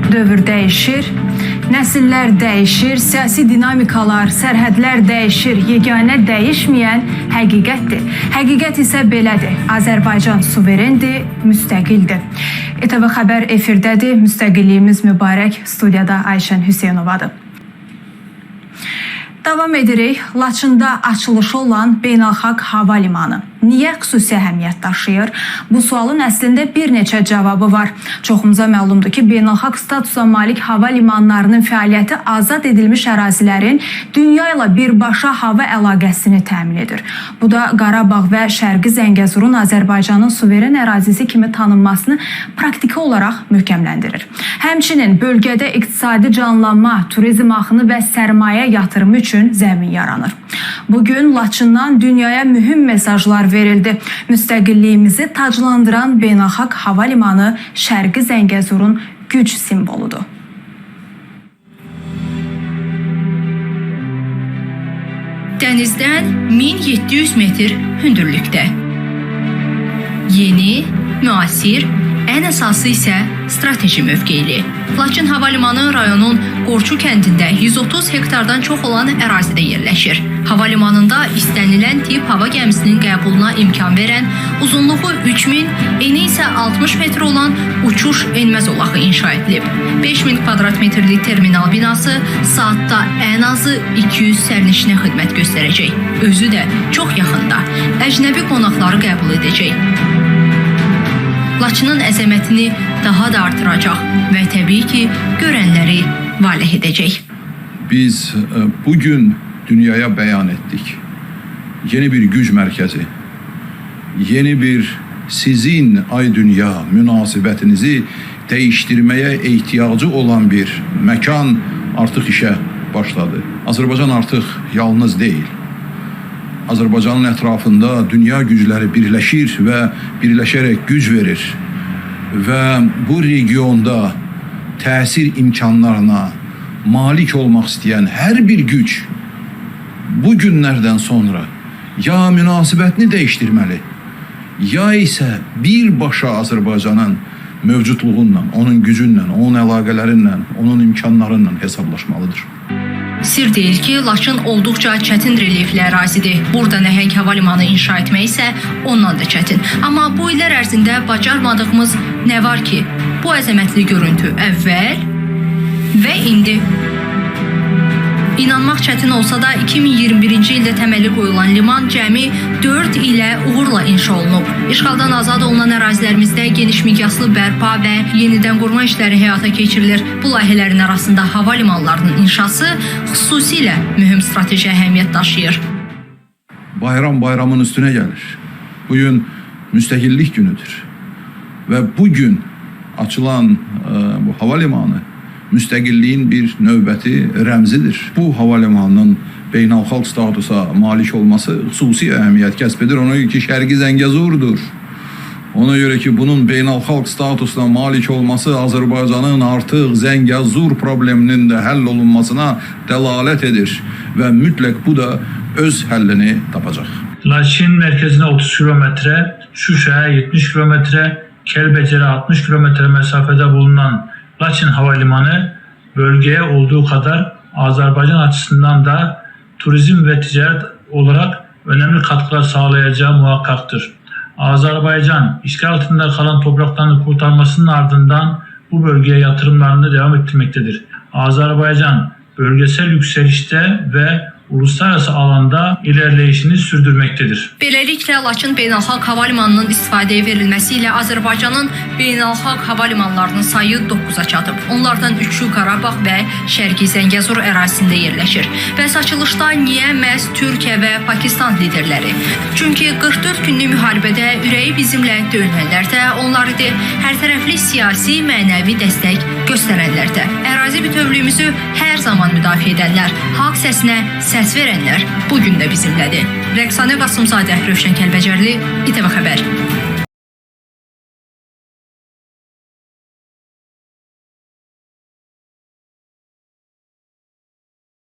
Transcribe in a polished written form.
Dövr dəyişir, nəsillər dəyişir, siyasi dinamikalar, sərhədlər dəyişir, yeganə dəyişməyən həqiqətdir. Həqiqət isə belədir. Azərbaycan suverendir, müstəqildir. İTV Xəbər efirdədir, müstəqilliyimiz mübarək. Studiyada Ayşən Hüseynovadır. Davam edirik. Laçında açılışı olan Beynəlxalq Hava Limanı niyə xüsusi əhəmiyyət daşıyır? Bu sualın əslində bir neçə cavabı var. Çoxumuza məlumdur ki, beynəlxalq statusa malik hava limanlarının fəaliyyəti azad edilmiş ərazilərin dünya ilə birbaşa hava əlaqəsini təmin edir. Bu da Qarabağ və Şərqi Zəngəzurun Azərbaycanın suveren ərazisi kimi tanınmasını praktiki olaraq möhkəmləndirir. Həmçinin bölgədə iqtisadi canlanma, turizm axını və sərmayə yatırımı üçün zəmin yaranır. Bugün Laçından dünyaya mühüm mesajlar verildi. Müstəqilliyimizi taclandıran Beynəlxalq Hava Limanı Şərqi Zəngəzurun güc simvoludur. Dənizdən 1700 metr hündürlükdə. Yeni, müasir, ən əsası isə strateji mövqeyli. Laçın Hava Limanı rayonun Qorçu kəndində 130 hektardan çox olan ərazidə yerləşir. Hava limanında istənilən tip hava gəmisinin qəbuluna imkan verən, uzunluğu 3000, eni isə 60 metr olan uçuş enmə zolağı inşa edilib. 5000 kvadratmetrlik terminal binası saatda ən azı 200 sərnişinə xidmət göstərəcək. Özü də çox yaxında əcnəbi qonaqları qəbul edəcək. Laçının əzəmətini daha da artıracaq və təbii ki, görənləri valeh edəcək. Biz bugün dünyaya bəyan etdik. Yeni bir güc mərkəzi, yeni bir sizin ay dünya münasibətinizi dəyişdirməyə ehtiyacı olan bir məkan artıq işə başladı. Azərbaycan artıq yalnız deyil. Azərbaycanın ətrafında dünya gücləri birləşir və birləşərək güc verir. Və bu regionda təsir imkanlarına malik olmaq istəyən hər bir güc bu günlərdən sonra ya münasibətini dəyişdirməli, ya isə birbaşa Azərbaycanın mövcudluğunla, onun gücünlə, onun əlaqələrinlə, onun imkanlarıyla hesablaşmalıdır. Sir deyil ki, Laçın olduqca çətin relyefli ərazidir. Burada nəhəng hava limanı inşa etmək isə ondan da çətin. Amma bu illər ərzində bacarmadığımız nə var ki, bu əzəmətli görüntü əvvəl və indi. İnanmaq çətin olsa da 2021-ci ildə təməli qoyulan liman cəmi 4 ilə uğurla inşa olunub. İşğaldan azad olunan ərazilərimizdə geniş miqyaslı bərpa və yenidən qurma işləri həyata keçirilir. Bu layihələrin arasında hava limanlarının inşası xüsusilə mühüm strateji əhəmiyyət daşıyır. Bayram bayramın üstünə gəlir. Bugün müstəqillik günüdür. Və bugün açılan bu hava limanı müstəqilliyin bir növbəti rəmzidir. Bu hava limanının beynəlxalq statusa malik olması xüsusi əhəmiyyət kəsb edir. Ona görə ki, Şərqi Zəngəzurdur. Ona görə ki, bunun beynəlxalq statusuna malik olması Azərbaycanın artıq Zəngəzur probleminin də həll olunmasına dəlalət edir və mütləq bu da öz həllini tapacaq. Laçın mərkəzinə 30 kilometrə, Şuşaya 70 kilometrə, Kəlbəcərə 60 kilometrə məsafədə bulunan Laçın Hava Limanı bölgeye olduğu kadar Azerbaycan açısından da turizm ve ticaret olarak önemli katkılar sağlayacağı muhakkaktır. Azerbaycan işgal altında kalan topraklarını kurtarmasının ardından bu bölgeye yatırımlarını devam ettirmektedir. Azerbaycan bölgesel yükselişte ve uluslararası alanda ilerleyişini sürdürmektedir. Beləliklə, Laçın Beynəlxalq Hava Limanının istifadəyə verilməsi ilə Azərbaycanın beynəlxalq hava limanlarının sayı 9-a çatıb. Onlardan 3-ü Qarabağ və Şərqi Zəngəzur ərazisində yerləşir. Bəs açılışda niyə məhz Türkiyə və Pakistan liderləri? Çünki 44 günlük müharibədə ürəyi bizimlə döyünənlər də onlar idi, hər tərəfli siyasi, mənəvi dəstək göstərənlər də. Ərazi bütövlüyümüzü hər zaman müdafiə edənlər, xalq səsinə səs verənlər bugün də bizimlədir. Rəqsanə Qasımzadə, Rövşən Kəlbəcərli, İTV Xəbər.